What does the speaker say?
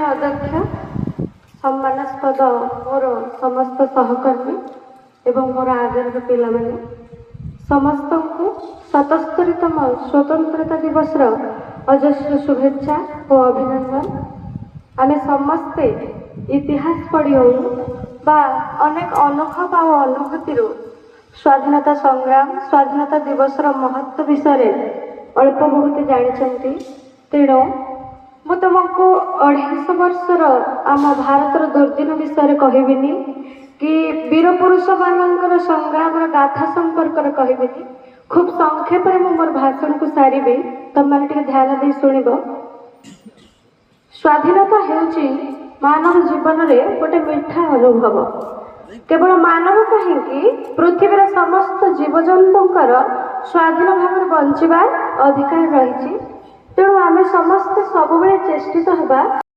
अध्यक्ष सम्मानास्पद मोर समस्त सहकर्मी एवं मोर आदर पिला माने समस्त को 77तम स्वतंत्रता दिवस अजस्र शुभेच्छा और अभिनंदन। आमे समस्ते इतिहास पढ़ी हो बा अनेक अनुभव और अनुभूति स्वाधीनता संग्राम स्वाधीनता दिवस महत्व विषय अल्प बहुत जानते। तेणु मु तुमको 250 वर्षर आम भारतर दुर्दिन विषय कहबिनी कि वीर पुरुष मान संग्राम गाथा संपर्क कहबिनी। खूब संक्षेप में मोर भाषण को सारी तुम मैंने ध्यान दे शुणव। स्वाधीनता हेउची मानव जीवन में गोटे मीठा अनुभव। केवल मानव कहीं पृथ्वीर समस्त जीवजंतुंकर स्वाधीन भाव बंचवा अधिकार रही। तेणु आमे समस्त सब चेष्टित हवा